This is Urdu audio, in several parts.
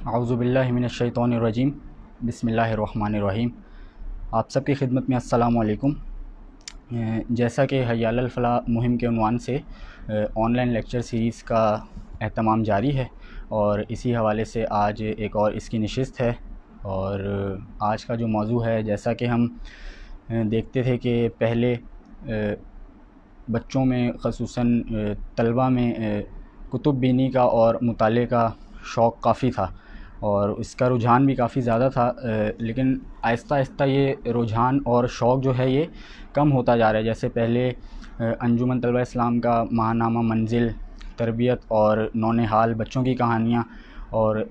اعوذ باللہ من الشیطان الرجیم، بسم اللہ الرحمن الرحیم۔ آپ سب کی خدمت میں السلام علیکم۔ جیسا کہ حی علی الفلاح مہم کے عنوان سے آن لائن لیکچر سیریز کا اہتمام جاری ہے، اور اسی حوالے سے آج ایک اور اس کی نشست ہے۔ اور آج کا جو موضوع ہے، جیسا کہ ہم دیکھتے تھے کہ پہلے بچوں میں خصوصاً طلبہ میں کتب بینی کا اور مطالعے کا شوق کافی تھا، اور اس کا رجحان بھی کافی زیادہ تھا، لیکن آہستہ آہستہ یہ رجحان اور شوق جو ہے یہ کم ہوتا جا رہا ہے۔ جیسے پہلے انجمن طلبہ اسلام کا ماہنامہ منزل، تربیت اور نونہال بچوں کی کہانیاں اور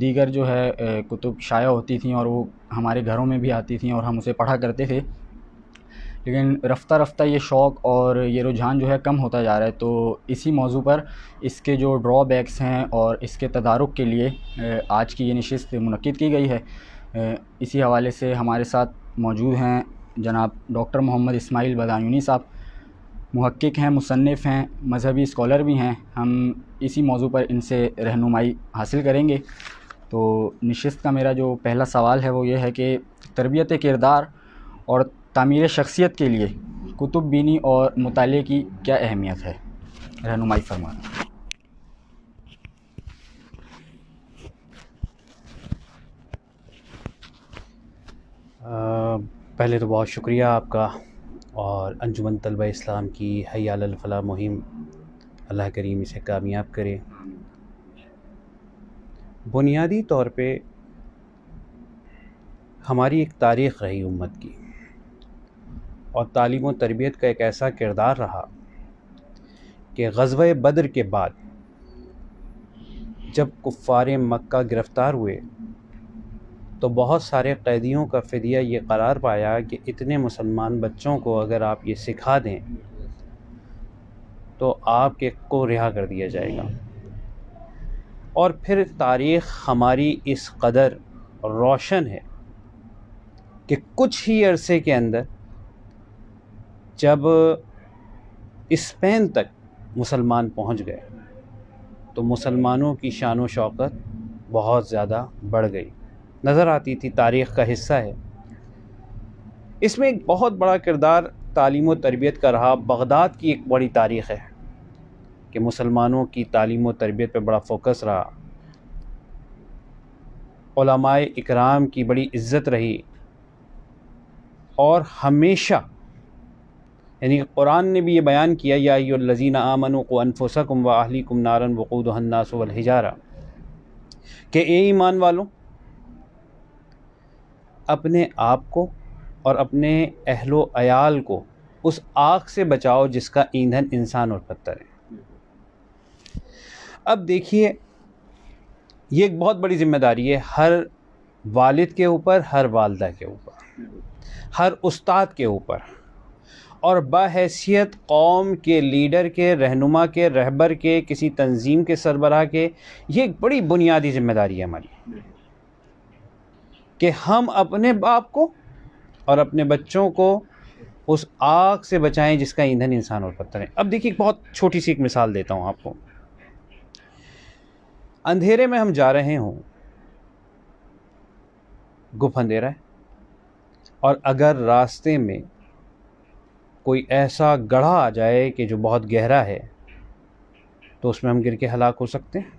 دیگر جو ہے کتب شائع ہوتی تھیں، اور وہ ہمارے گھروں میں بھی آتی تھیں اور ہم اسے پڑھا کرتے تھے، لیکن رفتہ رفتہ یہ شوق اور یہ رجحان جو ہے کم ہوتا جا رہا ہے۔ تو اسی موضوع پر اس کے جو ڈرا بیکس ہیں اور اس کے تدارک کے لیے آج کی یہ نشست منعقد کی گئی ہے۔ اسی حوالے سے ہمارے ساتھ موجود ہیں جناب ڈاکٹر محمد اسماعیل بدایونی صاحب، محقق ہیں، مصنف ہیں، مذہبی اسکالر بھی ہیں۔ ہم اسی موضوع پر ان سے رہنمائی حاصل کریں گے۔ تو نشست کا میرا جو پہلا سوال ہے وہ یہ ہے کہ تربیت کردار اور تعمیر شخصیت کے لیے کتب بینی اور مطالعے کی کیا اہمیت ہے؟ رہنمائی فرمائیں۔ پہلے تو بہت شکریہ آپ کا، اور انجمن طلبہ اسلام کی حی علی الفلاح مہم اللہ کریم اسے کامیاب کرے۔ بنیادی طور پہ ہماری ایک تاریخ رہی امت کی، اور تعلیم و تربیت کا ایک ایسا کردار رہا کہ غزوہ بدر کے بعد جب کفار مکہ گرفتار ہوئے تو بہت سارے قیدیوں کا فدیہ یہ قرار پایا کہ اتنے مسلمان بچوں کو اگر آپ یہ سکھا دیں تو آپ کے کو رہا کر دیا جائے گا۔ اور پھر تاریخ ہماری اس قدر روشن ہے کہ کچھ ہی عرصے کے اندر جب اسپین تک مسلمان پہنچ گئے تو مسلمانوں کی شان و شوکت بہت زیادہ بڑھ گئی، نظر آتی تھی، تاریخ کا حصہ ہے۔ اس میں ایک بہت بڑا کردار تعلیم و تربیت کا رہا۔ بغداد کی ایک بڑی تاریخ ہے کہ مسلمانوں کی تعلیم و تربیت پہ بڑا فوکس رہا، علماء اکرام کی بڑی عزت رہی، اور ہمیشہ یعنی قرآن نے بھی یہ بیان کیا، یا ایھا الذین آمنوا قوا انفسکم واہلیکم نارا وقودھا الناس والحجارہ، کہ اے ایمان والوں، اپنے آپ کو اور اپنے اہل و عیال کو اس آگ سے بچاؤ جس کا ایندھن انسان اور پتھر ہے۔ اب دیکھیے، یہ ایک بہت بڑی ذمہ داری ہے ہر والد کے اوپر، ہر والدہ کے اوپر، ہر استاد کے اوپر، اور بحیثیت قوم کے لیڈر کے، رہنما کے، رہبر کے، کسی تنظیم کے سربراہ کے، یہ ایک بڑی بنیادی ذمہ داری ہے ہماری کہ ہم اپنے باپ کو اور اپنے بچوں کو اس آگ سے بچائیں جس کا ایندھن انسان اور پتھر ہے۔ اب دیکھیے، ایک بہت چھوٹی سی ایک مثال دیتا ہوں آپ کو۔ اندھیرے میں ہم جا رہے ہوں، گپ اندھیرا ہے، اور اگر راستے میں کوئی ایسا گڑھا آ جائے کہ جو بہت گہرا ہے تو اس میں ہم گر کے ہلاک ہو سکتے ہیں۔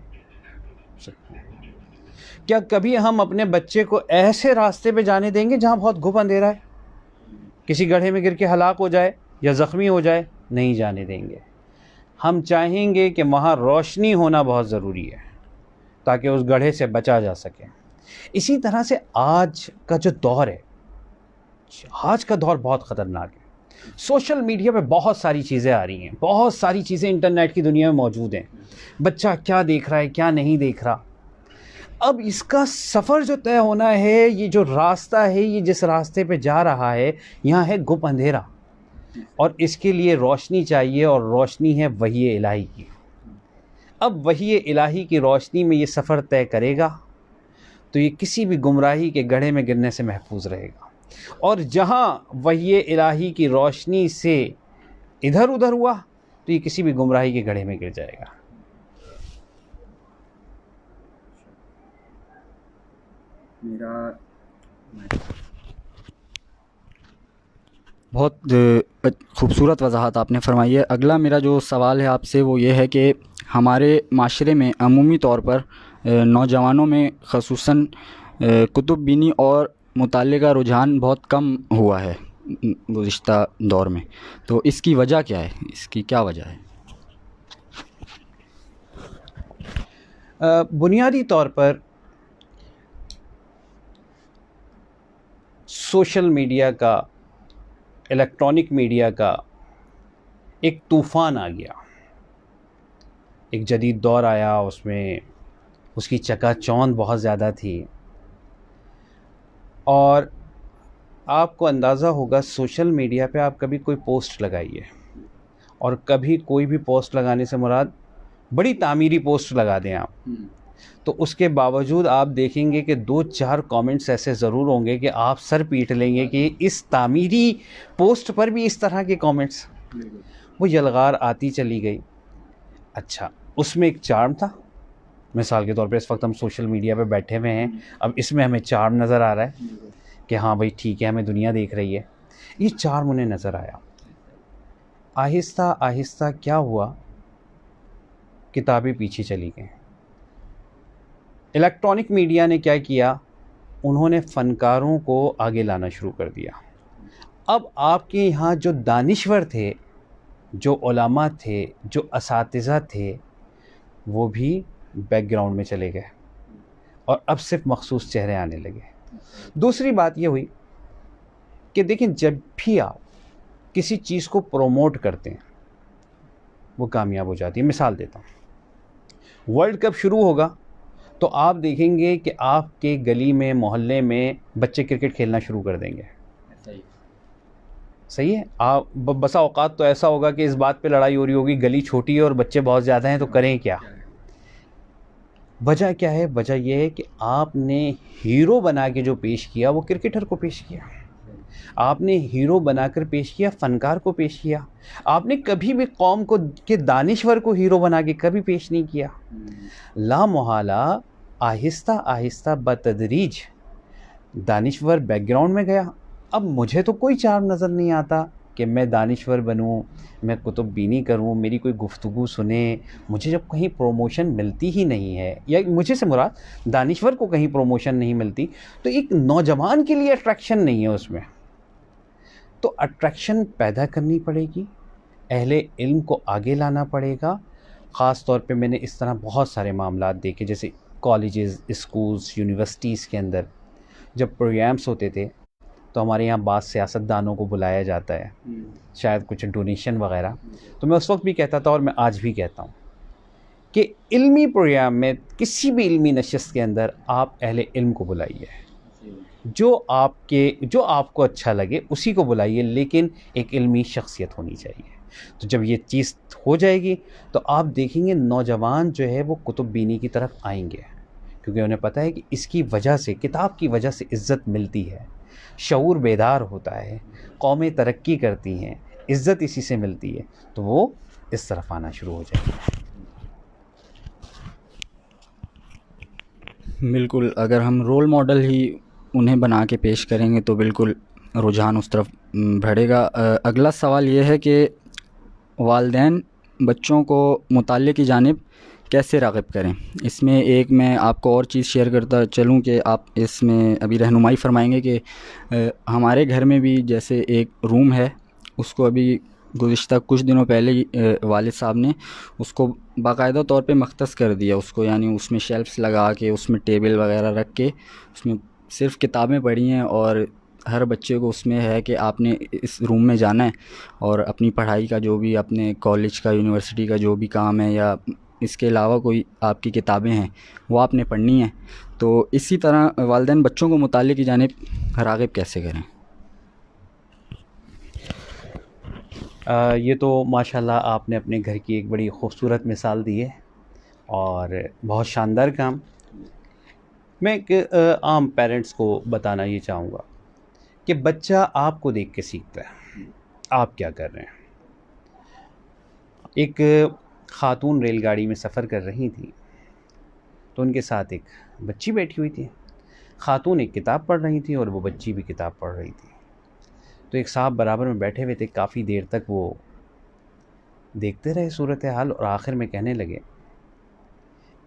کیا کبھی ہم اپنے بچے کو ایسے راستے پہ جانے دیں گے جہاں بہت گھپ اندھیرا ہے، کسی گڑھے میں گر کے ہلاک ہو جائے یا زخمی ہو جائے؟ نہیں جانے دیں گے۔ ہم چاہیں گے کہ وہاں روشنی ہونا بہت ضروری ہے تاکہ اس گڑھے سے بچا جا سکے۔ اسی طرح سے آج کا جو دور ہے، آج کا دور بہت خطرناک ہے۔ سوشل میڈیا پہ بہت ساری چیزیں آ رہی ہیں، بہت ساری چیزیں انٹرنیٹ کی دنیا میں موجود ہیں۔ بچہ کیا دیکھ رہا ہے، کیا نہیں دیکھ رہا۔ اب اس کا سفر جو طے ہونا ہے، یہ جو راستہ ہے، یہ جس راستے پہ جا رہا ہے، یہاں ہے گپ اندھیرا، اور اس کے لیے روشنی چاہیے، اور روشنی ہے وحی الہی کی۔ اب وحی الہی کی روشنی میں یہ سفر طے کرے گا تو یہ کسی بھی گمراہی کے گڑھے میں گرنے سے محفوظ رہے گا، اور جہاں وحی الہی کی روشنی سے ادھر ادھر ہوا تو یہ کسی بھی گمراہی کے گڑھے میں گر جائے گا۔ میرا بہت خوبصورت وضاحت آپ نے فرمائی ہے. اگلا میرا جو سوال ہے آپ سے وہ یہ ہے کہ ہمارے معاشرے میں عمومی طور پر نوجوانوں میں خصوصاً کتب بینی اور مطالعے کا رجحان بہت کم ہوا ہے گزشتہ دور میں. تو اس کی وجہ کیا ہے؟ اس کی کیا وجہ ہے؟ بنیادی طور پر سوشل میڈیا کا، الیکٹرانک میڈیا کا ایک طوفان آ گیا، ایک جدید دور آیا، اس میں اس کی چکا چوند بہت زیادہ تھی. اور آپ کو اندازہ ہوگا سوشل میڈیا پہ آپ کبھی کوئی پوسٹ لگائیے، اور کبھی کوئی بھی پوسٹ لگانے سے مراد بڑی تعمیری پوسٹ لگا دیں آپ، تو اس کے باوجود آپ دیکھیں گے کہ 2-4 کامنٹس ایسے ضرور ہوں گے کہ آپ سر پیٹ لیں گے کہ اس تعمیری پوسٹ پر بھی اس طرح کے کامنٹس. وہ یلغار آتی چلی گئی. اچھا، اس میں ایک چارم تھا. مثال کے طور پہ اس وقت ہم سوشل میڈیا پہ بیٹھے ہوئے ہیں، اب اس میں ہمیں چارم نظر آ رہا ہے کہ ہاں بھائی ٹھیک ہے، ہمیں دنیا دیکھ رہی ہے. یہ چارم انہیں نظر آیا. آہستہ آہستہ کیا ہوا؟ کتابیں پیچھے چلی گئیں. الیکٹرانک میڈیا نے کیا کیا؟ انہوں نے فنکاروں کو آگے لانا شروع کر دیا. اب آپ کے یہاں جو دانشور تھے، جو علماء تھے، جو اساتذہ تھے، وہ بھی بیک گراؤنڈ میں چلے گئے اور اب صرف مخصوص چہرے آنے لگے. دوسری بات یہ ہوئی کہ دیکھیں، جب بھی آپ کسی چیز کو پروموٹ کرتے ہیں وہ کامیاب ہو جاتی ہے. مثال دیتا ہوں، ورلڈ کپ شروع ہوگا تو آپ دیکھیں گے کہ آپ کے گلی میں، محلے میں بچے کرکٹ کھیلنا شروع کر دیں گے. صحیح ہے. آپ بسا اوقات تو ایسا ہوگا کہ اس بات پہ لڑائی ہو رہی ہوگی، گلی چھوٹی ہے اور بچے بہت زیادہ ہیں تو کریں کیا. وجہ کیا ہے؟ وجہ یہ ہے کہ آپ نے ہیرو بنا کے جو پیش کیا وہ کرکٹر کو پیش کیا. آپ نے ہیرو بنا کر پیش کیا، فنکار کو پیش کیا. آپ نے کبھی بھی قوم کو کہ دانشور کو ہیرو بنا کے کبھی پیش نہیں کیا. لا محالہ آہستہ آہستہ بتدریج دانشور بیک گراؤنڈ میں گیا. اب مجھے تو کوئی چارم نظر نہیں آتا کہ میں دانشور بنوں، میں کتب بینی کروں، میری کوئی گفتگو سنے. مجھے جب کہیں پروموشن ملتی ہی نہیں ہے، یا مجھے سے مراد دانشور کو کہیں پروموشن نہیں ملتی، تو ایک نوجوان کے لیے اٹریکشن نہیں ہے اس میں. تو اٹریکشن پیدا کرنی پڑے گی، اہل علم کو آگے لانا پڑے گا. خاص طور پہ میں نے اس طرح بہت سارے معاملات دیکھے، جیسے کالجز، اسکولز، یونیورسٹیز کے اندر جب پروگرامس ہوتے تھے تو ہمارے یہاں بعض سیاستدانوں کو بلایا جاتا ہے، شاید کچھ ڈونیشن وغیرہ. تو میں اس وقت بھی کہتا تھا اور میں آج بھی کہتا ہوں کہ علمی پروگرام میں، کسی بھی علمی نشست کے اندر آپ اہل علم کو بلائیے، جو آپ کو اچھا لگے اسی کو بلائیے، لیکن ایک علمی شخصیت ہونی چاہیے. تو جب یہ چیز ہو جائے گی تو آپ دیکھیں گے نوجوان جو ہے وہ کتب بینی کی طرف آئیں گے، کیونکہ انہیں پتہ ہے کہ اس کی وجہ سے، کتاب کی وجہ سے عزت ملتی ہے، شعور بیدار ہوتا ہے، قومیں ترقی کرتی ہیں، عزت اسی سے ملتی ہے. تو وہ اس طرف آنا شروع ہو جائے گی. بالکل. اگر ہم رول ماڈل ہی انہیں بنا کے پیش کریں گے تو بالکل رجحان اس طرف بڑھے گا. اگلا سوال یہ ہے کہ والدین بچوں کو مطالعے کی جانب کیسے راغب کریں؟ اس میں ایک میں آپ کو اور چیز شیئر کرتا چلوں کہ آپ اس میں ابھی رہنمائی فرمائیں گے کہ ہمارے گھر میں بھی جیسے ایک روم ہے، اس کو ابھی گزشتہ کچھ دنوں پہلے ہی والد صاحب نے اس کو باقاعدہ طور پہ مختص کر دیا اس کو، یعنی اس میں شیلفس لگا کے، اس میں ٹیبل وغیرہ رکھ کے، اس میں صرف کتابیں پڑھی ہیں، اور ہر بچے کو اس میں ہے کہ آپ نے اس روم میں جانا ہے اور اپنی پڑھائی کا جو بھی اپنے کالج کا، یونیورسٹی کا جو بھی کام ہے، یا اس کے علاوہ کوئی آپ کی کتابیں ہیں وہ آپ نے پڑھنی ہیں. تو اسی طرح والدین بچوں کو مطالعے کی جانب راغب کیسے کریں؟ یہ تو ماشاءاللہ آپ نے اپنے گھر کی ایک بڑی خوبصورت مثال دی ہے اور بہت شاندار کام. میں ایک عام پیرنٹس کو بتانا یہ چاہوں گا کہ بچہ آپ کو دیکھ کے سیکھتا ہے، آپ کیا کر رہے ہیں. ایک خاتون ریل گاڑی میں سفر کر رہی تھی تو ان کے ساتھ ایک بچی بیٹھی ہوئی تھی. خاتون ایک کتاب پڑھ رہی تھی اور وہ بچی بھی کتاب پڑھ رہی تھی. تو ایک صاحب برابر میں بیٹھے ہوئے تھے, کافی دیر تک وہ دیکھتے رہے صورتحال, اور آخر میں کہنے لگے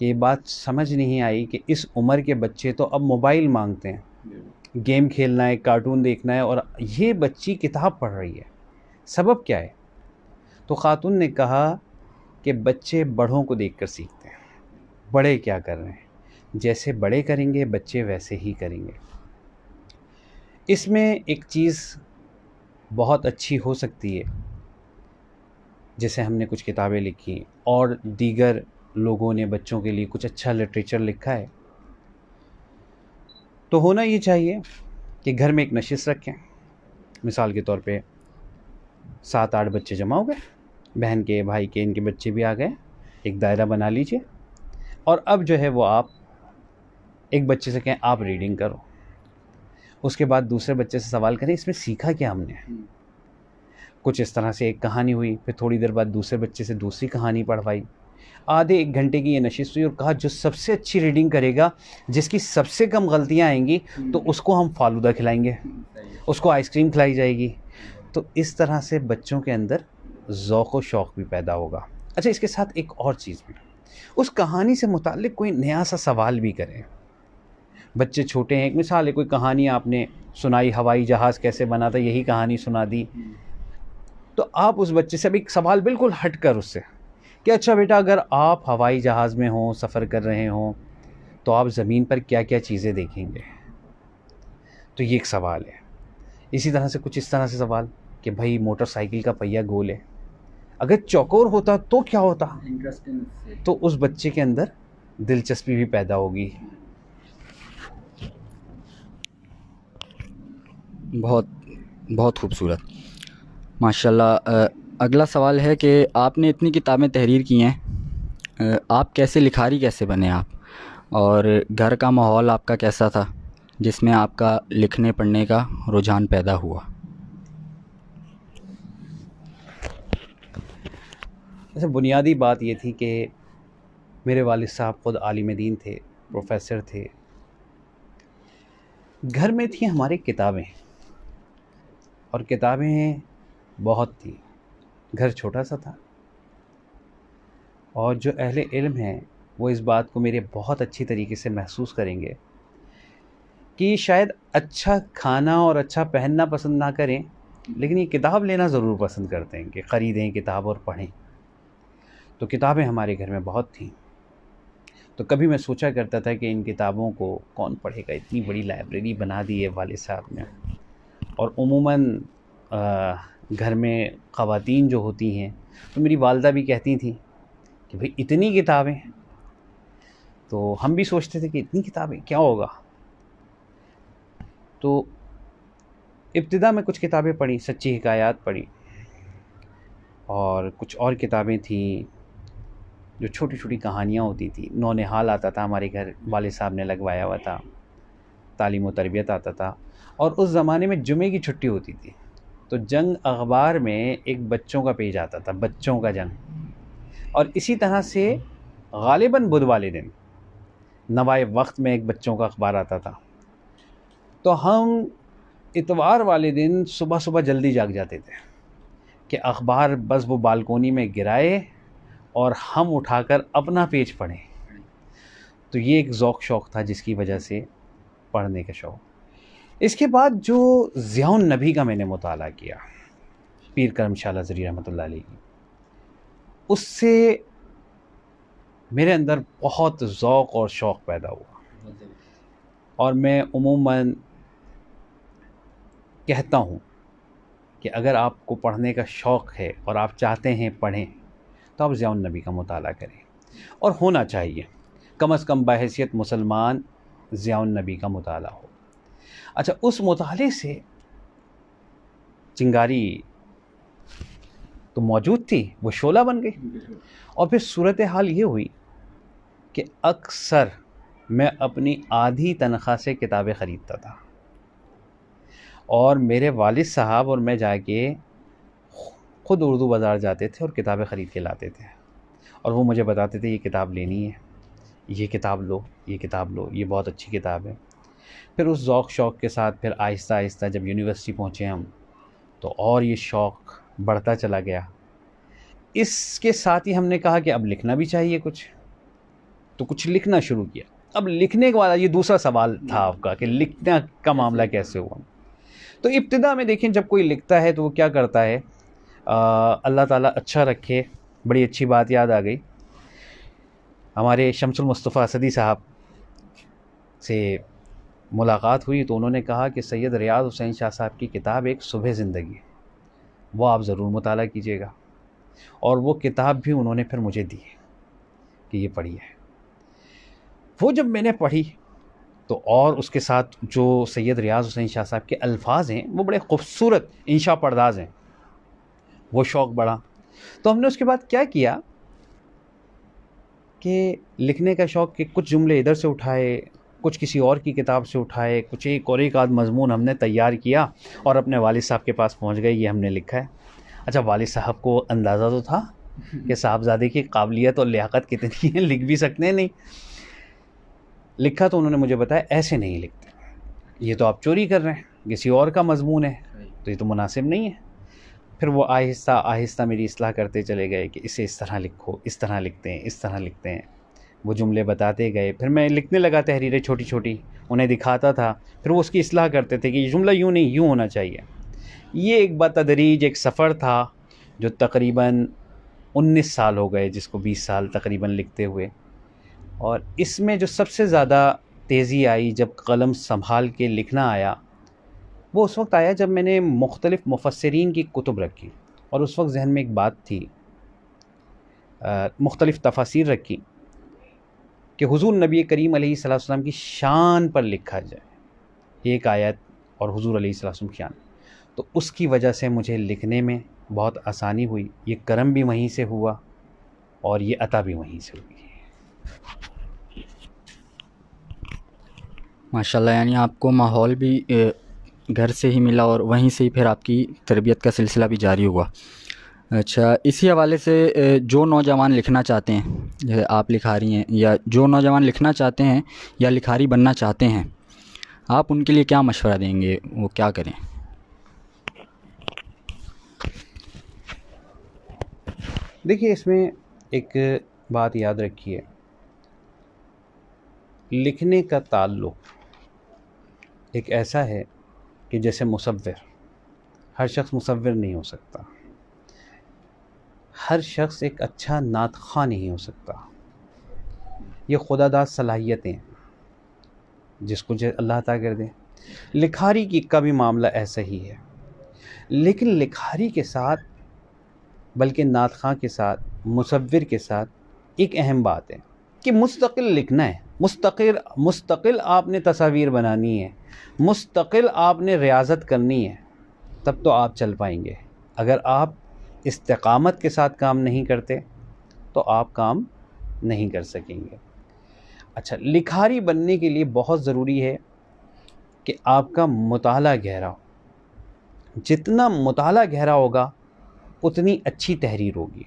کہ یہ بات سمجھ نہیں آئی کہ اس عمر کے بچے تو اب موبائل مانگتے ہیں, گیم کھیلنا ہے, کارٹون دیکھنا ہے, اور یہ بچی کتاب پڑھ رہی ہے, سبب کیا ہے؟ تو خاتون نے کہا کہ بچے بڑوں کو دیکھ کر سیکھتے ہیں, بڑے کیا کر رہے ہیں, جیسے بڑے کریں گے بچے ویسے ہی کریں گے. اس میں ایک چیز بہت اچھی ہو سکتی ہے, جیسے ہم نے کچھ کتابیں لکھی اور دیگر لوگوں نے بچوں کے لیے کچھ اچھا لٹریچر لکھا ہے, تو ہونا یہ چاہیے کہ گھر میں ایک نشست رکھیں. مثال کے طور پہ 7-8 بچے جمع ہو گئے, بہن کے, بھائی کے, ان کے بچے بھی آ گئے, ایک دائرہ بنا لیجئے, اور اب جو ہے وہ آپ ایک بچے سے کہیں آپ ریڈنگ کرو, اس کے بعد دوسرے بچے سے سوال کریں اس میں سیکھا کیا ہم نے. کچھ اس طرح سے ایک کہانی ہوئی, پھر تھوڑی دیر بعد دوسرے بچے سے دوسری کہانی پڑھوائی, آدھے 1 گھنٹے کی یہ نشست ہوئی, اور کہا جو سب سے اچھی ریڈنگ کرے گا, جس کی سب سے کم غلطیاں آئیں گی, تو اس کو ہم فالودہ کھلائیں گے, اس کو آئس کریم کھلائی جائے گی. تو اس طرح سے بچوں کے اندر ذوق و شوق بھی پیدا ہوگا. اچھا, اس کے ساتھ ایک اور چیز بھی, اس کہانی سے متعلق کوئی نیا سا سوال بھی کریں. بچے چھوٹے ہیں, ایک مثال ہے, کوئی کہانی آپ نے سنائی, ہوائی جہاز کیسے بنا تھا, یہی کہانی سنا دی, تو آپ اس بچے سے اب ایک سوال بالکل ہٹ کر اس سے کہ اچھا بیٹا, اگر آپ ہوائی جہاز میں ہوں, سفر کر رہے ہوں, تو آپ زمین پر کیا کیا چیزیں دیکھیں گے. تو یہ ایک سوال ہے. اسی طرح سے کچھ اس طرح سے سوال کہ بھائی موٹر سائیکل کا پہیہ گول ہے, اگر چوکور ہوتا تو کیا ہوتا, تو اس بچے کے اندر دلچسپی بھی پیدا ہوگی. بہت بہت خوبصورت, ماشاء اللہ. اگلا سوال ہے کہ آپ نے اتنی کتابیں تحریر کی ہیں, آپ کیسے لکھاری کیسے بنے آپ, اور گھر کا ماحول آپ کا کیسا تھا جس میں آپ کا لکھنے پڑھنے کا رجحان پیدا ہوا؟ ویسے بنیادی بات یہ تھی کہ میرے والد صاحب خود عالم دین تھے, پروفیسر تھے. گھر میں تھیں ہمارے کتابیں, اور کتابیں بہت تھیں, گھر چھوٹا سا تھا, اور جو اہل علم ہیں وہ اس بات کو میرے بہت اچھی طریقے سے محسوس کریں گے کہ شاید اچھا کھانا اور اچھا پہننا پسند نہ کریں, لیکن یہ کتاب لینا ضرور پسند کرتے ہیں کہ خریدیں کتاب اور پڑھیں. تو کتابیں ہمارے گھر میں بہت تھیں. تو کبھی میں سوچا کرتا تھا کہ ان کتابوں کو کون پڑھے گا, اتنی بڑی لائبریری بنا دی ہے والد صاحب نے. اور عموماً گھر میں خواتین جو ہوتی ہیں, تو میری والدہ بھی کہتی تھیں کہ بھئی اتنی کتابیں, تو ہم بھی سوچتے تھے کہ اتنی کتابیں کیا ہوگا. تو ابتدا میں کچھ کتابیں پڑھی, سچی حکایات پڑھی, اور کچھ اور کتابیں تھیں جو چھوٹی چھوٹی کہانیاں ہوتی تھیں. نونہال آتا تھا ہمارے گھر, والد صاحب نے لگوایا ہوا تھا. تعلیم و تربیت آتا تھا, اور اس زمانے میں جمعے کی چھٹی ہوتی تھی, تو جنگ اخبار میں ایک بچوں کا پیج آتا تھا, بچوں کا جنگ. اور اسی طرح سے غالباً بدھ والے دن نوائے وقت میں ایک بچوں کا اخبار آتا تھا. تو ہم اتوار والے دن صبح صبح جلدی جاگ جاتے تھے کہ اخبار بس وہ بالکونی میں گرائے اور ہم اٹھا کر اپنا پیج پڑھیں. تو یہ ایک ذوق شوق تھا جس کی وجہ سے پڑھنے کا شوق. اس کے بعد جو ضیاء النبی کا میں نے مطالعہ کیا, پیر کرم شاہ لظری رحمۃ اللہ علیہ کی, اس سے میرے اندر بہت ذوق اور شوق پیدا ہوا. اور میں عموماً کہتا ہوں کہ اگر آپ کو پڑھنے کا شوق ہے اور آپ چاہتے ہیں پڑھیں, تو آپ ضیاء النبی کا مطالعہ کریں, اور ہونا چاہیے کم از کم بحیثیت مسلمان ضیاء النبی کا مطالعہ ہو. اچھا, اس مطالعے سے چنگاری تو موجود تھی, وہ شعلہ بن گئی. اور پھر صورتحال یہ ہوئی کہ اکثر میں اپنی آدھی تنخواہ سے کتابیں خریدتا تھا, اور میرے والد صاحب اور میں جا کے خود اردو بازار جاتے تھے اور کتابیں خرید کے لاتے تھے, اور وہ مجھے بتاتے تھے یہ کتاب لینی ہے, یہ کتاب لو, یہ کتاب لو, یہ بہت اچھی کتاب ہے. پھر اس ذوق شوق کے ساتھ پھر آہستہ آہستہ جب یونیورسٹی پہنچے ہم تو اور یہ شوق بڑھتا چلا گیا. اس کے ساتھ ہی ہم نے کہا کہ اب لکھنا بھی چاہیے کچھ، تو کچھ لکھنا شروع کیا. اب لکھنے کے بعد یہ دوسرا سوال تھا آپ کا کہ لکھنا کا معاملہ کیسے ہوا. تو ابتدا میں دیکھیں جب کوئی لکھتا ہے تو وہ کیا کرتا ہے، اللہ تعالیٰ اچھا رکھے، بڑی اچھی بات یاد آ گئی. ہمارے شمس المصطفیٰ اسدی صاحب سے ملاقات ہوئی تو انہوں نے کہا کہ سید ریاض حسین شاہ صاحب کی کتاب ایک صبح زندگی، وہ آپ ضرور مطالعہ کیجیے گا. اور وہ کتاب بھی انہوں نے پھر مجھے دی کہ یہ پڑھیے. وہ جب میں نے پڑھی تو اور اس کے ساتھ جو سید ریاض حسین شاہ صاحب کے الفاظ ہیں وہ بڑے خوبصورت انشاء پرداز ہیں، وہ شوق بڑھا. تو ہم نے اس کے بعد کیا کیا کہ لکھنے کا شوق کہ کچھ جملے ادھر سے اٹھائے، کچھ کسی اور کی کتاب سے اٹھائے، کچھ ایک آدھ مضمون ہم نے تیار کیا اور اپنے والد صاحب کے پاس پہنچ گئے، یہ ہم نے لکھا ہے. اچھا والد صاحب کو اندازہ تو تھا کہ صاحبزادے کی قابلیت اور لیاقت کتنی ہے، لکھ بھی سکتے ہیں. نہیں لکھا تو انہوں نے مجھے بتایا ایسے نہیں لکھتے، یہ تو آپ چوری کر رہے ہیں، کسی اور کا مضمون ہے تو یہ تو مناسب نہیں ہے. پھر وہ آہستہ آہستہ میری اصلاح کرتے چلے گئے کہ اسے اس طرح لکھو، اس طرح لکھتے ہیں، اس طرح لکھتے ہیں. وہ جملے بتاتے گئے، پھر میں لکھنے لگا تحریریں چھوٹی چھوٹی انہیں دکھاتا تھا، پھر وہ اس کی اصلاح کرتے تھے کہ یہ جملہ یوں نہیں یوں ہونا چاہیے. یہ ایک بتدریج ایک سفر تھا جو تقریباً 19 سال ہو گئے، جس کو 20 سال تقریباً لکھتے ہوئے. اور اس میں جو سب سے زیادہ تیزی آئی جب قلم سنبھال کے لکھنا آیا، وہ اس وقت آیا جب میں نے مختلف مفسرین کی کتب رکھی. اور اس وقت ذہن میں ایک بات تھی، مختلف تفاسیر رکھی کہ حضور نبی کریم علیہ الصلوۃ والسلام کی شان پر لکھا جائے ایک آیت، اور حضور علیہ الصلوۃ والسلام کی شان. تو اس کی وجہ سے مجھے لکھنے میں بہت آسانی ہوئی. یہ کرم بھی وہیں سے ہوا اور یہ عطا بھی وہیں سے ہوئی. ماشاءاللہ، یعنی آپ کو ماحول بھی گھر سے ہی ملا اور وہیں سے ہی پھر آپ کی تربیت کا سلسلہ بھی جاری ہوا. اچھا، اسی حوالے سے جو نوجوان لکھنا چاہتے ہیں، جیسے آپ لکھا رہی ہیں، یا جو نوجوان لکھنا چاہتے ہیں یا لکھاری بننا چاہتے ہیں، آپ ان کے لیے کیا مشورہ دیں گے، وہ کیا کریں؟ دیکھیے اس میں ایک بات یاد رکھیے، لکھنے کا تعلق ایک ایسا ہے کہ جیسے مصور، ہر شخص مصور نہیں ہو سکتا، ہر شخص ایک اچھا نعت خواں نہیں ہو سکتا. یہ خدا داد صلاحیتیں جس کو اللہ تعالیٰ کر دیں. لکھاری کی کا بھی معاملہ ایسا ہی ہے. لیکن لکھاری کے ساتھ، بلکہ نعت خواں کے ساتھ، مصور کے ساتھ ایک اہم بات ہے کہ مستقل لکھنا ہے. مستقل آپ نے تصاویر بنانی ہے، مستقل آپ نے ریاضت کرنی ہے، تب تو آپ چل پائیں گے. اگر آپ استقامت کے ساتھ کام نہیں کرتے تو آپ کام نہیں کر سکیں گے. اچھا، لکھاری بننے کے لیے بہت ضروری ہے کہ آپ کا مطالعہ گہرا ہو. جتنا مطالعہ گہرا ہوگا اتنی اچھی تحریر ہوگی.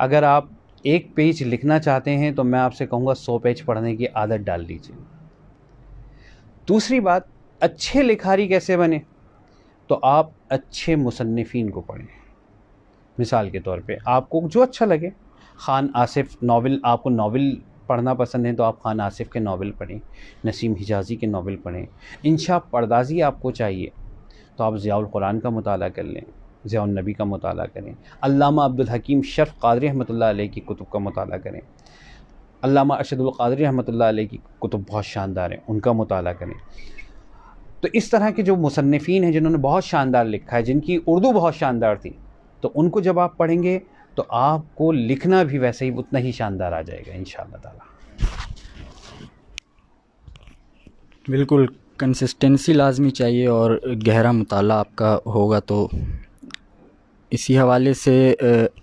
اگر آپ ایک پیج لکھنا چاہتے ہیں تو میں آپ سے کہوں گا 100 پیج پڑھنے کی عادت ڈال لیجیے. دوسری بات، اچھے لکھاری کیسے بنے؟ تو آپ اچھے مصنفین کو پڑھیں. مثال کے طور پہ آپ کو جو اچھا لگے، خان آصف ناول، آپ کو ناول پڑھنا پسند ہے تو آپ خان آصف کے ناول پڑھیں، نسیم حجازی کے ناول پڑھیں. انشاء پردازی آپ کو چاہیے تو آپ ضیاء القرآن کا مطالعہ کر لیں، ضیاء النبی کا مطالعہ کریں. علامہ عبدالحکیم شرف قادری رحمۃ اللہ علیہ کی کتب کا مطالعہ کریں. علامہ ارشد القادری رحمۃ اللہ علیہ کی کتب بہت شاندار ہیں، ان کا مطالعہ کریں. تو اس طرح کے جو مصنفین ہیں جنہوں نے بہت شاندار لکھا ہے، جن کی اردو بہت شاندار تھی، تو ان کو جب آپ پڑھیں گے تو آپ کو لکھنا بھی ویسے ہی اتنا ہی شاندار آ جائے گا انشاءاللہ تعالی. بالکل، کنسسٹنسی لازمی چاہیے اور گہرا مطالعہ آپ کا ہوگا. تو اسی حوالے سے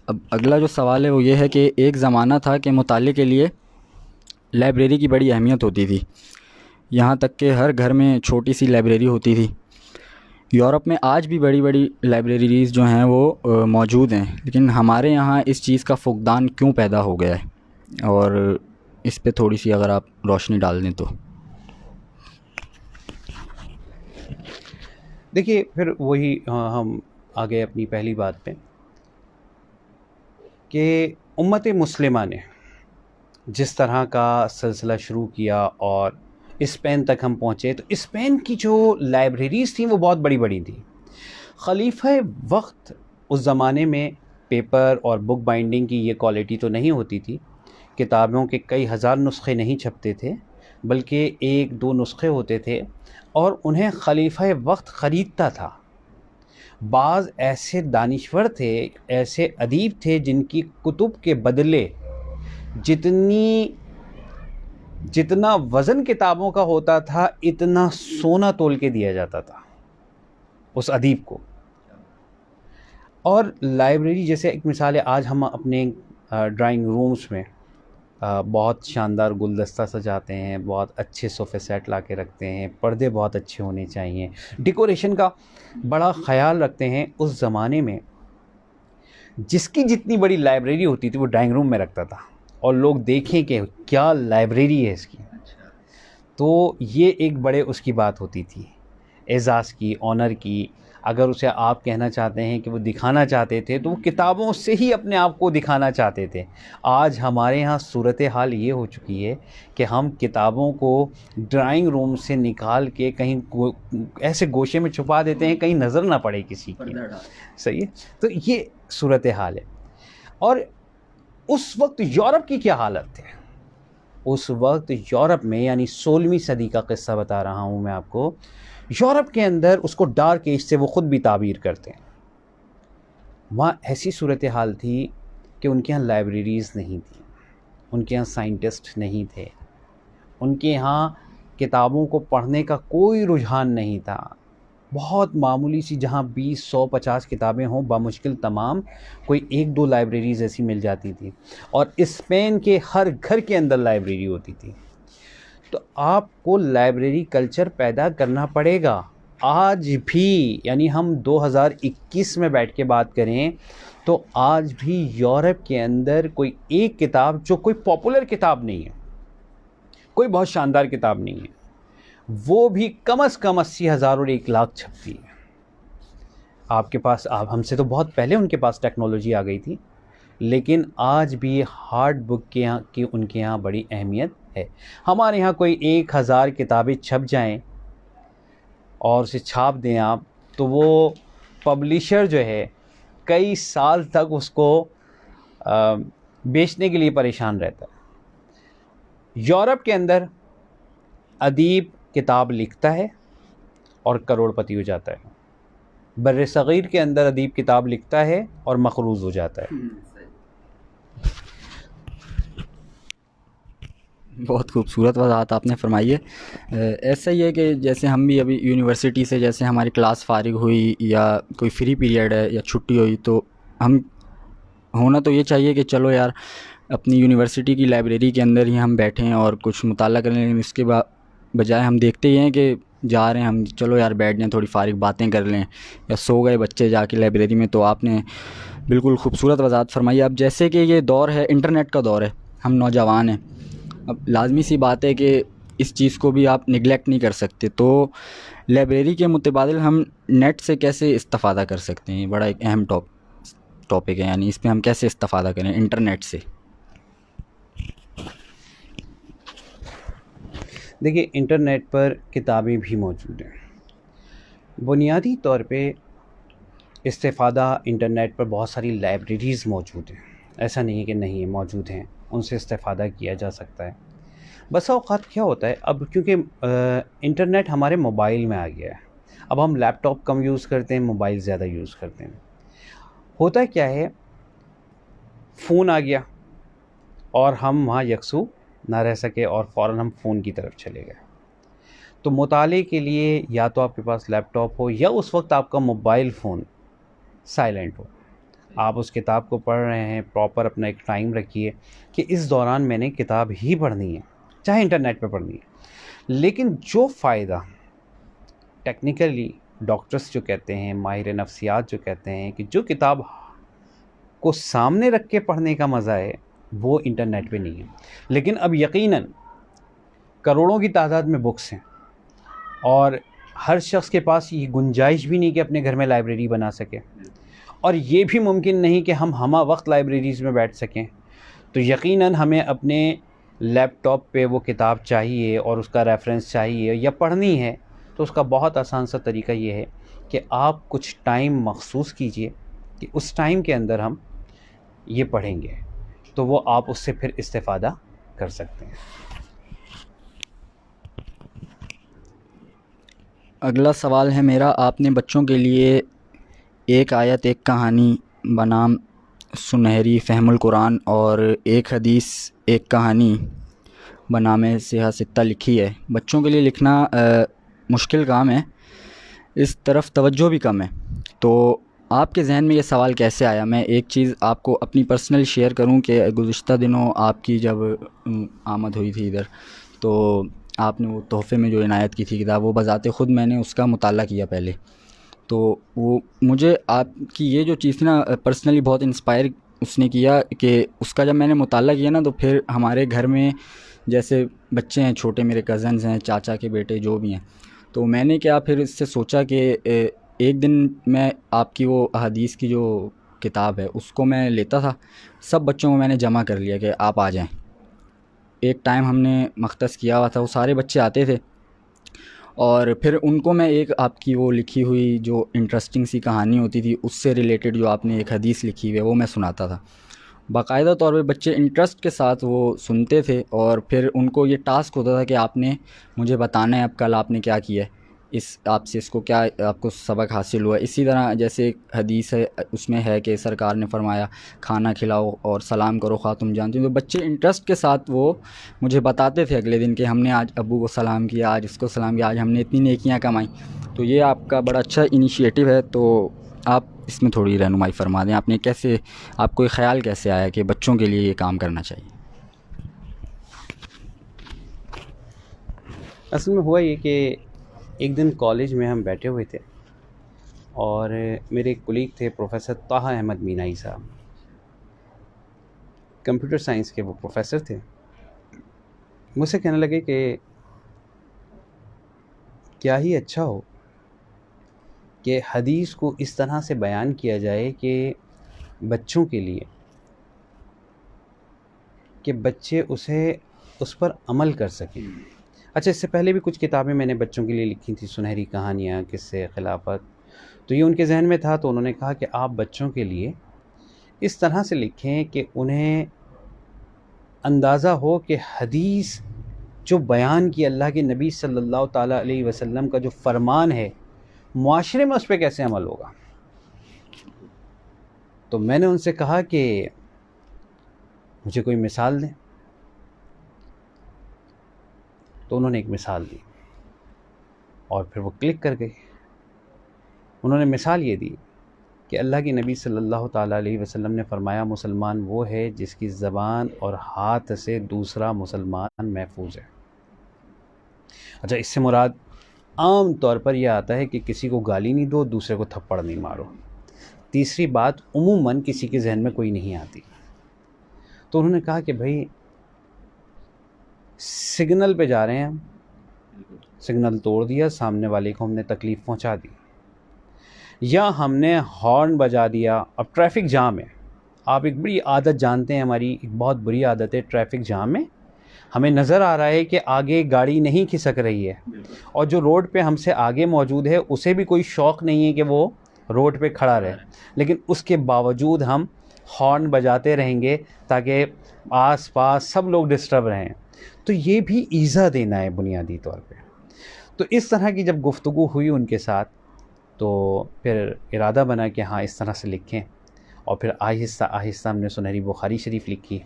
اب اگلا جو سوال ہے وہ یہ ہے کہ ایک زمانہ تھا کہ مطالعے کے لیے لائبریری کی بڑی اہمیت ہوتی تھی، یہاں تک کہ ہر گھر میں چھوٹی سی لائبریری ہوتی تھی. یورپ میں آج بھی بڑی بڑی لائبریریز جو ہیں وہ موجود ہیں، لیکن ہمارے یہاں اس چیز کا فقدان کیوں پیدا ہو گیا ہے، اور اس پہ تھوڑی سی اگر آپ روشنی ڈال دیں تو. دیکھیے پھر وہی ہم آگے اپنی پہلی بات پہ کہ امت مسلمہ نے جس طرح کا سلسلہ شروع کیا اور اسپین تک ہم پہنچے، تو اسپین کی جو لائبریریز تھیں وہ بہت بڑی بڑی تھیں. خلیفہ وقت اس زمانے میں پیپر اور بک بائنڈنگ کی یہ کوالٹی تو نہیں ہوتی تھی، کتابوں کے کئی ہزار نسخے نہیں چھپتے تھے، بلکہ ایک دو نسخے ہوتے تھے اور انہیں خلیفہ وقت خریدتا تھا. بعض ایسے دانشور تھے، ایسے ادیب تھے جن کی کتب کے بدلے جتنا وزن کتابوں کا ہوتا تھا اتنا سونا تول کے دیا جاتا تھا اس ادیب کو. اور لائبریری جیسے ایک مثال ہے، آج ہم اپنے ڈرائنگ رومز میں بہت شاندار گلدستہ سجاتے ہیں، بہت اچھے صوفے سیٹ لا کے رکھتے ہیں، پردے بہت اچھے ہونے چاہیے، ڈیکوریشن کا بڑا خیال رکھتے ہیں. اس زمانے میں جس کی جتنی بڑی لائبریری ہوتی تھی وہ ڈرائنگ روم میں رکھتا تھا، اور لوگ دیکھیں کہ کیا لائبریری ہے اس کی. تو یہ ایک بڑے اس کی بات ہوتی تھی، اعزاز کی، آنر کی. اگر اسے آپ کہنا چاہتے ہیں کہ وہ دکھانا چاہتے تھے تو وہ کتابوں سے ہی اپنے آپ کو دکھانا چاہتے تھے. آج ہمارے ہاں صورتحال یہ ہو چکی ہے کہ ہم کتابوں کو ڈرائنگ روم سے نکال کے کہیں ایسے گوشے میں چھپا دیتے ہیں کہیں نظر نہ پڑے کسی کی. صحیح ہے، تو یہ صورتحال ہے. اور اس وقت یورپ کی کیا حالت تھے؟ اس وقت یورپ میں، یعنی 16ویں صدی کا قصہ بتا رہا ہوں میں آپ کو، یورپ کے اندر اس کو ڈارک ایج سے وہ خود بھی تعبیر کرتے ہیں. وہاں ایسی صورتحال تھی کہ ان کے ہاں لائبریریز نہیں تھیں، ان کے ہاں سائنٹسٹ نہیں تھے، ان کے ہاں کتابوں کو پڑھنے کا کوئی رجحان نہیں تھا. بہت معمولی سی، جہاں 20 100 50 کتابیں ہوں بامشکل تمام کوئی ایک دو لائبریریز ایسی مل جاتی تھی. اور اسپین کے ہر گھر کے اندر لائبریری ہوتی تھی. تو آپ کو لائبریری کلچر پیدا کرنا پڑے گا. آج بھی، یعنی ہم 2021 میں بیٹھ کے بات کریں تو آج بھی یورپ کے اندر کوئی ایک کتاب جو کوئی پاپولر کتاب نہیں ہے، کوئی بہت شاندار کتاب نہیں ہے، وہ بھی کم از کم 80,000 اور 1,00,000 چھپتی ہے. آپ کے پاس، آپ ہم سے تو بہت پہلے ان کے پاس ٹیکنالوجی آ گئی تھی، لیکن آج بھی ہارڈ بک کے یہاں کی ان کے یہاں بڑی اہمیت ہے. ہمارے یہاں کوئی 1,000 کتابیں چھپ جائیں اور اسے چھاپ دیں آپ، تو وہ پبلیشر جو ہے کئی سال تک اس کو بیچنے کے لیے پریشان رہتا ہے. یورپ کے اندر ادیب کتاب لکھتا ہے اور کروڑ پتی ہو جاتا ہے. بر صغیر کے اندر ادیب کتاب لکھتا ہے اور مقروض ہو جاتا ہے. بہت خوبصورت وضاحت آپ نے فرمائی ہے. ایسا ہی ہے کہ جیسے ہم بھی ابھی یونیورسٹی سے جیسے ہماری کلاس فارغ ہوئی یا کوئی فری پیریڈ ہے یا چھٹی ہوئی، تو ہم ہونا تو یہ چاہیے کہ چلو یار اپنی یونیورسٹی کی لائبریری کے اندر ہی ہم بیٹھیں اور کچھ مطالعہ کریں. لیکن اس کے بجائے ہم دیکھتے ہی ہیں کہ جا رہے ہیں ہم، چلو یار بیٹھ جائیں تھوڑی فارغ باتیں کر لیں، یا سو گئے بچے جا کے لائبریری میں. تو آپ نے بالکل خوبصورت وضاحت فرمائی. اب جیسے کہ یہ دور ہے، انٹرنیٹ کا دور ہے، ہم نوجوان ہیں، اب لازمی سی بات ہے کہ اس چیز کو بھی آپ نگلیکٹ نہیں کر سکتے. تو لائبریری کے متبادل ہم نیٹ سے کیسے استفادہ کر سکتے ہیں؟ یہ بڑا ایک اہم ٹاپک ہے، یعنی اس پہ ہم کیسے استفادہ کریں انٹرنیٹ سے؟ دیکھیے انٹرنیٹ پر کتابیں بھی موجود ہیں. بنیادی طور پہ استفادہ انٹرنیٹ پر بہت ساری لائبریریز موجود ہیں، ایسا نہیں ہے کہ نہیں موجود ہیں، ان سے استفادہ کیا جا سکتا ہے. بس اوقات کیا ہوتا ہے اب، کیونکہ انٹرنیٹ ہمارے موبائل میں آ گیا ہے، اب ہم لیپ ٹاپ کم یوز کرتے ہیں، موبائل زیادہ یوز کرتے ہیں. ہوتا کیا ہے، فون آ گیا اور ہم وہاں یکسو نہ رہ سکے اور فوراً ہم فون کی طرف چلے گئے. تو مطالعے کے لیے یا تو آپ کے پاس لیپ ٹاپ ہو یا اس وقت آپ کا موبائل فون سائلنٹ ہو، آپ اس کتاب کو پڑھ رہے ہیں، پراپر اپنا ایک ٹائم رکھیے کہ اس دوران میں نے کتاب ہی پڑھنی ہے، چاہے انٹرنیٹ پہ پڑھنی ہے. لیکن جو فائدہ ٹیکنیکلی ڈاکٹرز جو کہتے ہیں، ماہر نفسیات جو کہتے ہیں کہ جو کتاب کو سامنے رکھ کے پڑھنے کا مزہ ہے وہ انٹرنیٹ پہ نہیں ہے. لیکن اب یقیناً کروڑوں کی تعداد میں بکس ہیں اور ہر شخص کے پاس یہ گنجائش بھی نہیں کہ اپنے گھر میں لائبریری بنا سکے، اور یہ بھی ممکن نہیں کہ ہم ہمہ وقت لائبریریز میں بیٹھ سکیں، تو یقیناً ہمیں اپنے لیپ ٹاپ پہ وہ کتاب چاہیے اور اس کا ریفرنس چاہیے یا پڑھنی ہے، تو اس کا بہت آسان سا طریقہ یہ ہے کہ آپ کچھ ٹائم مخصوص کیجئے کہ اس ٹائم کے اندر ہم یہ پڑھیں گے، تو وہ آپ اس سے پھر استفادہ کر سکتے ہیں۔ اگلا سوال ہے میرا، آپ نے بچوں کے لیے ایک آیت ایک کہانی بنام سنہری فہم القرآن اور ایک حدیث ایک کہانی بنام سیاہ ستہ لکھی ہے۔ بچوں کے لیے لکھنا مشکل کام ہے، اس طرف توجہ بھی کم ہے، تو آپ کے ذہن میں یہ سوال کیسے آیا؟ میں ایک چیز آپ کو اپنی پرسنل شیئر کروں کہ گزشتہ دنوں آپ کی جب آمد ہوئی تھی ادھر، تو آپ نے وہ تحفے میں جو عنایت کی تھی کتاب، وہ بذات خود میں نے اس کا مطالعہ کیا پہلے، تو وہ مجھے آپ کی یہ جو چیز تھی نا پرسنلی بہت انسپائر اس نے کیا کہ اس کا جب میں نے مطالعہ کیا نا، تو پھر ہمارے گھر میں جیسے بچے ہیں چھوٹے، میرے کزنز ہیں، چاچا کے بیٹے جو بھی ہیں، تو میں نے کیا پھر اس سے سوچا کہ ایک دن میں آپ کی وہ احادیث کی جو کتاب ہے اس کو میں لیتا تھا، سب بچوں کو میں نے جمع کر لیا کہ آپ آ جائیں۔ ایک ٹائم ہم نے مختص کیا ہوا تھا، وہ سارے بچے آتے تھے، اور پھر ان کو میں ایک آپ کی وہ لکھی ہوئی جو انٹرسٹنگ سی کہانی ہوتی تھی اس سے ریلیٹڈ جو آپ نے ایک حدیث لکھی ہوئی ہے وہ میں سناتا تھا۔ باقاعدہ طور پہ بچے انٹرسٹ کے ساتھ وہ سنتے تھے، اور پھر ان کو یہ ٹاسک ہوتا تھا کہ آپ نے مجھے بتانا ہے اب کل آپ نے کیا کیا ہے، آپ سے اس کو کیا آپ کو سبق حاصل ہوا ہے۔ اسی طرح جیسے ایک حدیث ہے اس میں ہے کہ سرکار نے فرمایا کھانا کھلاؤ اور سلام کرو خواہ تم جانتے ہو، تو بچے انٹرسٹ کے ساتھ وہ مجھے بتاتے تھے اگلے دن کہ ہم نے آج ابو کو سلام کیا، آج اس کو سلام کیا، آج ہم نے اتنی نیکیاں کمائیں۔ تو یہ آپ کا بڑا اچھا انیشیٹو ہے، تو آپ اس میں تھوڑی رہنمائی فرما دیں، آپ نے کیسے، آپ کو یہ خیال کیسے آیا کہ بچوں کے لیے یہ کام کرنا چاہیے؟ اصل میں ہوا یہ کہ ایک دن کالج میں ہم بیٹھے ہوئے تھے، اور میرے ایک کولیگ تھے پروفیسر طہ احمد مینائی صاحب، کمپیوٹر سائنس کے وہ پروفیسر تھے، مجھ سے کہنے لگے کہ کیا ہی اچھا ہو کہ حدیث کو اس طرح سے بیان کیا جائے کہ بچوں کے لیے، کہ بچے اس پر عمل کر سکیں۔ اچھا، اس سے پہلے بھی کچھ کتابیں میں نے بچوں کے لیے لکھی تھی، سنہری کہانیاں، قصے خلافت، تو یہ ان کے ذہن میں تھا، تو انہوں نے کہا کہ آپ بچوں کے لیے اس طرح سے لکھیں کہ انہیں اندازہ ہو کہ حدیث جو بیان کی اللہ کے نبی صلی اللہ تعالیٰ علیہ وسلم کا جو فرمان ہے، معاشرے میں اس پہ کیسے عمل ہوگا۔ تو میں نے ان سے کہا کہ مجھے کوئی مثال دیں، تو انہوں نے ایک مثال دی، اور پھر وہ کلک کر گئی۔ انہوں نے مثال یہ دی کہ اللہ کے نبی صلی اللہ تعالیٰ علیہ وسلم نے فرمایا مسلمان وہ ہے جس کی زبان اور ہاتھ سے دوسرا مسلمان محفوظ ہے۔ اچھا، اس سے مراد عام طور پر یہ آتا ہے کہ کسی کو گالی نہیں دو، دوسرے کو تھپڑ نہیں مارو۔ تیسری بات عموماً کسی کے ذہن میں کوئی نہیں آتی۔ تو انہوں نے کہا کہ بھائی سگنل پہ جا رہے ہیں ہم، سگنل توڑ دیا، سامنے والے کو ہم نے تکلیف پہنچا دی، یا ہم نے ہارن بجا دیا، اب ٹریفک جام ہے۔ آپ ایک بڑی عادت جانتے ہیں، ہماری ایک بہت بری عادت ہے، ٹریفک جام ہے، ہمیں نظر آ رہا ہے کہ آگے گاڑی نہیں کھسک رہی ہے، اور جو روڈ پہ ہم سے آگے موجود ہے اسے بھی کوئی شوق نہیں ہے کہ وہ روڈ پہ کھڑا رہے، لیکن اس کے باوجود ہم ہارن بجاتے رہیں گے تاکہ آس پاس سب لوگ ڈسٹرب رہیں۔ تو یہ بھی ایذا دینا ہے بنیادی طور پہ۔ تو اس طرح کی جب گفتگو ہوئی ان کے ساتھ، تو پھر ارادہ بنا کہ ہاں اس طرح سے لکھیں، اور پھر آہستہ آہستہ ہم نے سنہری بخاری شریف لکھی،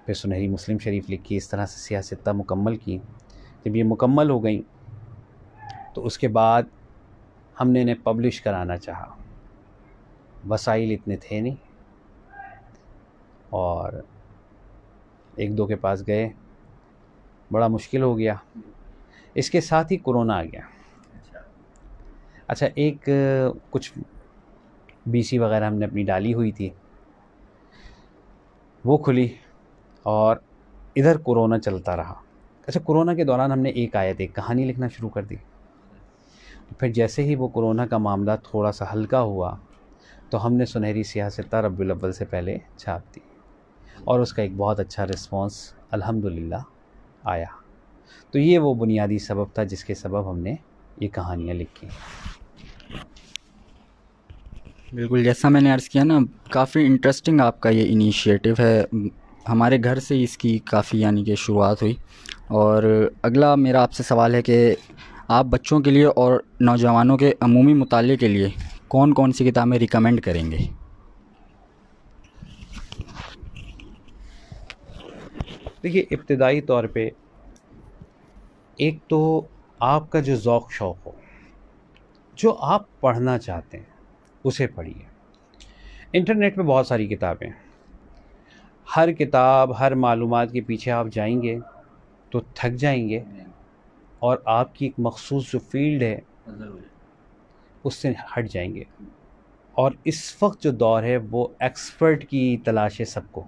پھر سنہری مسلم شریف لکھی، اس طرح سے سیاہ ستہ مکمل کی۔ جب یہ مکمل ہو گئیں تو اس کے بعد ہم نے انہیں پبلش کرانا چاہا، وسائل اتنے تھے نہیں، اور ایک دو کے پاس گئے، بڑا مشکل ہو گیا۔ اس کے ساتھ ہی کرونا آ گیا۔ اچھا، ایک کچھ BC وغیرہ ہم نے اپنی ڈالی ہوئی تھی، وہ کھلی، اور ادھر کرونا چلتا رہا۔ اچھا، کرونا کے دوران ہم نے ایک آیت ایک کہانی لکھنا شروع کر دی۔ پھر جیسے ہی وہ کورونا کا معاملہ تھوڑا سا ہلکا ہوا تو ہم نے سنہری سیاہ ستہ ربیع الاول سے پہلے چھاپ دی اور اس کا ایک بہت اچھا رسپانس الحمدللہ آیا. تو یہ وہ بنیادی سبب تھا جس کے سبب ہم نے یہ کہانیاں لکھی. بالکل جیسا میں نے عرض کیا نا، کافی انٹرسٹنگ آپ کا یہ انیشیٹو ہے. ہمارے گھر سے اس کی کافی یعنی کہ شروعات ہوئی. اور اگلا میرا آپ سے سوال ہے کہ آپ بچوں کے لیے اور نوجوانوں کے عمومی مطالعے کے لیے کون کون سی کتابیں ریکمینڈ کریں گے؟ دیکھیے، ابتدائی طور پہ ایک تو آپ کا جو ذوق شوق ہو، جو آپ پڑھنا چاہتے ہیں اسے پڑھیے. انٹرنیٹ پہ بہت ساری کتابیں ہیں. ہر کتاب، ہر معلومات کے پیچھے آپ جائیں گے تو تھک جائیں گے اور آپ کی ایک مخصوص جو فیلڈ ہے اس سے ہٹ جائیں گے. اور اس وقت جو دور ہے وہ ایکسپرٹ کی تلاش ہے سب کو.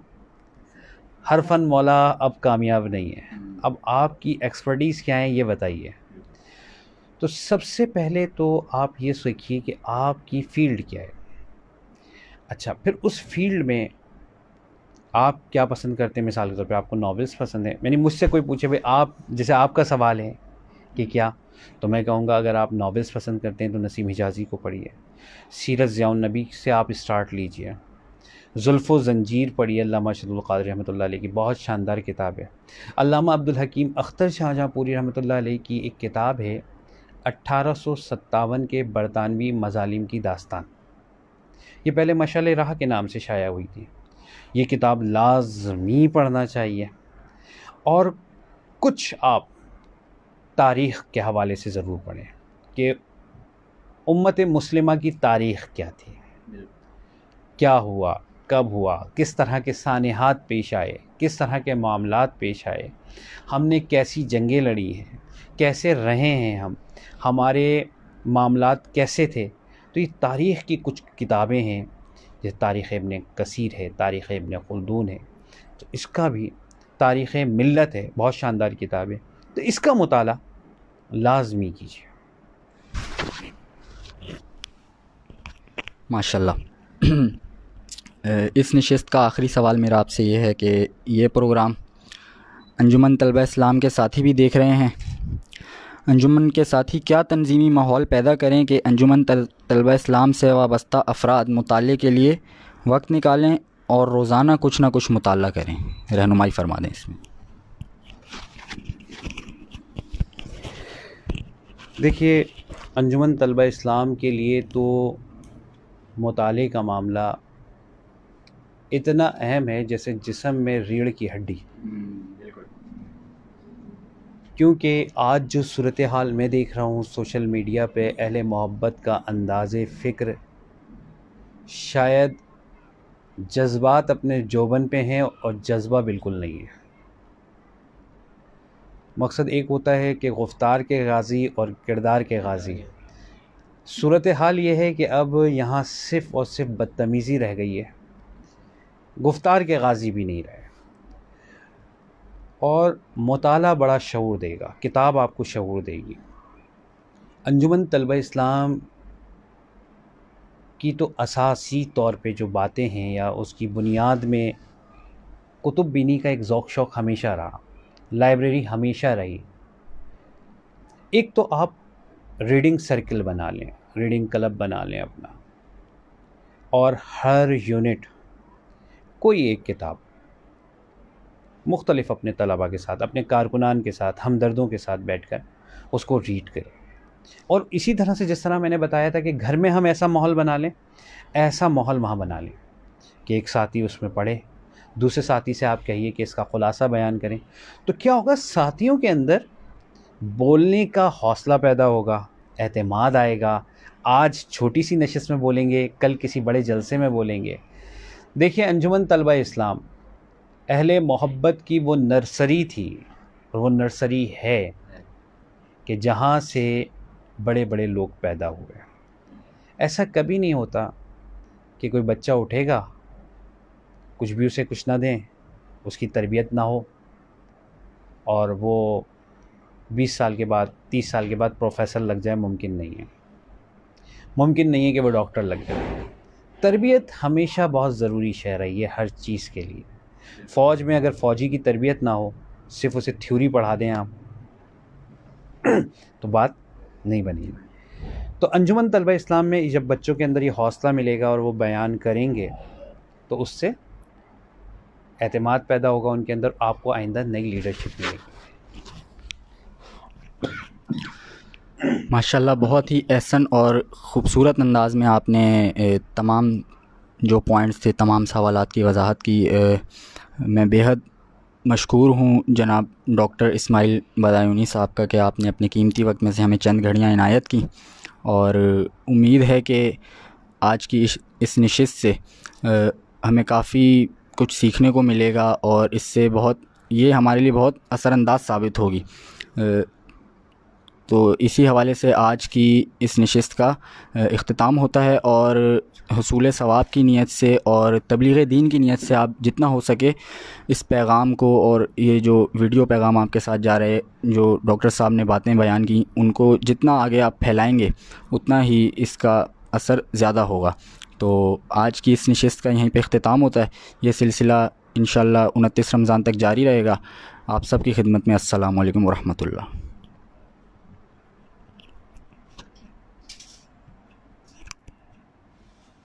ہر فن مولا اب کامیاب نہیں ہے. اب آپ کی ایکسپرٹیز کیا ہے یہ بتائیے. تو سب سے پہلے تو آپ یہ سیکھیے کہ آپ کی فیلڈ کیا ہے. اچھا، پھر اس فیلڈ میں آپ کیا پسند کرتے ہیں. مثال کے طور پہ آپ کو ناولس پسند ہے، یعنی مجھ سے کوئی پوچھے بھائی آپ، جیسے آپ کا سوال ہے کہ کیا، تو میں کہوں گا اگر آپ ناولس پسند کرتے ہیں تو نسیم حجازی کو پڑھیے. سیرت ضیاء النبی سے آپ اسٹارٹ لیجئے. زلف و زنجیر پڑھیے، علامہ ارشد القادری رحمۃ اللہ علیہ کی بہت شاندار کتاب ہے. علامہ عبدالحکیم اختر شاہجہاں پوری رحمۃ اللہ علیہ کی ایک کتاب ہے 1857 کے برطانوی مظالم کی داستان. یہ پہلے مشعل راہ کے نام سے شائع ہوئی تھی. یہ کتاب لازمی پڑھنا چاہیے. اور کچھ آپ تاریخ کے حوالے سے ضرور پڑھیں کہ امت مسلمہ کی تاریخ کیا تھی، کیا ہوا، کب ہوا، کس طرح کے سانحات پیش آئے، کس طرح کے معاملات پیش آئے، ہم نے کیسی جنگیں لڑی ہیں، کیسے رہے ہیں ہم، ہمارے معاملات کیسے تھے. تو یہ تاریخ کی کچھ کتابیں ہیں، جیسے تاریخ ابن کثیر ہے، تاریخ ابن خلدون ہے. تو اس کا بھی تاریخ ملت ہے، بہت شاندار کتاب ہے. تو اس کا مطالعہ لازمی کیجیے. ماشاء اللہ. اس نشست کا آخری سوال میرا آپ سے یہ ہے کہ یہ پروگرام انجمن طلبہ اسلام کے ساتھی بھی دیکھ رہے ہیں. انجمن کے ساتھی کیا تنظیمی ماحول پیدا کریں کہ انجمن طلبہ اسلام سے وابستہ افراد مطالعے کے لیے وقت نکالیں اور روزانہ کچھ نہ کچھ مطالعہ کریں؟ رہنمائی فرما دیں اس میں. دیکھیے، انجمن طلبہ اسلام کے لیے تو مطالعے کا معاملہ اتنا اہم ہے جیسے جسم میں ریڑھ کی ہڈی. کیونکہ آج جو صورتحال میں دیکھ رہا ہوں سوشل میڈیا پہ، اہل محبت کا انداز فکر شاید جذبات اپنے جوبن پہ ہیں اور جذبہ بالکل نہیں ہے. مقصد ایک ہوتا ہے کہ گفتار کے غازی اور کردار کے غازی. صورتحال یہ ہے کہ اب یہاں صرف اور صرف بدتمیزی رہ گئی ہے، گفتار کے غازی بھی نہیں رہے. اور مطالعہ بڑا شعور دے گا، کتاب آپ کو شعور دے گی. انجمن طلبہ اسلام کی تو اساسی طور پہ جو باتیں ہیں یا اس کی بنیاد میں کتب بینی کا ایک ذوق شوق ہمیشہ رہا، لائبریری ہمیشہ رہی. ایک تو آپ ریڈنگ سرکل بنا لیں، ریڈنگ کلب بنا لیں اپنا، اور ہر یونٹ کوئی ایک کتاب مختلف اپنے طلباء کے ساتھ، اپنے کارکنان کے ساتھ، ہمدردوں کے ساتھ بیٹھ کر اس کو ریڈ کریں. اور اسی طرح سے جس طرح میں نے بتایا تھا کہ گھر میں ہم ایسا ماحول بنا لیں، ایسا ماحول وہاں بنا لیں کہ ایک ساتھی اس میں پڑھے، دوسرے ساتھی سے آپ کہیے کہ اس کا خلاصہ بیان کریں. تو کیا ہوگا، ساتھیوں کے اندر بولنے کا حوصلہ پیدا ہوگا، اعتماد آئے گا. آج چھوٹی سی نشست میں بولیں گے، کل کسی بڑے جلسے میں بولیں گے. دیکھیے، انجمن طلبہ اسلام اہل محبت کی وہ نرسری تھی، اور وہ نرسری ہے کہ جہاں سے بڑے بڑے لوگ پیدا ہوئے. ایسا کبھی نہیں ہوتا کہ کوئی بچہ اٹھے گا، کچھ بھی اسے کچھ نہ دیں، اس کی تربیت نہ ہو اور وہ 20 سال کے بعد 30 سال کے بعد پروفیسر لگ جائے، ممکن نہیں ہے، ممکن نہیں ہے کہ وہ ڈاکٹر لگ جائے۔ تربیت ہمیشہ بہت ضروری شے رہی ہے ہر چیز کے لیے۔ فوج میں اگر فوجی کی تربیت نہ ہو، صرف اسے تھیوری پڑھا دیں آپ تو بات نہیں بنے گی۔ تو انجمن طلبہ اسلام میں جب بچوں کے اندر یہ حوصلہ ملے گا اور وہ بیان کریں گے تو اس سے اعتماد پیدا ہوگا ان کے اندر، آپ کو آئندہ نئی لیڈرشپ ملے گی۔ ماشاءاللہ بہت ہی احسن اور خوبصورت انداز میں آپ نے تمام جو پوائنٹس تھے، تمام سوالات کی وضاحت کی۔ میں بیحد مشکور ہوں جناب ڈاکٹر اسماعیل بدایونی صاحب کا کہ آپ نے اپنے قیمتی وقت میں سے ہمیں چند گھڑیاں عنایت کی، اور امید ہے کہ آج کی اس نشست سے ہمیں کافی کچھ سیکھنے کو ملے گا، اور اس سے یہ ہمارے لیے بہت اثر انداز ثابت ہوگی۔ تو اسی حوالے سے آج کی اس نشست کا اختتام ہوتا ہے، اور حصول ثواب کی نیت سے اور تبلیغ دین کی نیت سے آپ جتنا ہو سکے اس پیغام کو، اور یہ جو ویڈیو پیغام آپ کے ساتھ جا رہے، جو ڈاکٹر صاحب نے باتیں بیان کی، ان کو جتنا آگے آپ پھیلائیں گے اتنا ہی اس کا اثر زیادہ ہوگا۔ تو آج کی اس نشست کا یہیں پہ اختتام ہوتا ہے۔ یہ سلسلہ انشاءاللہ 29 رمضان تک جاری رہے گا۔ آپ سب کی خدمت میں السلام علیکم ورحمۃ اللہ۔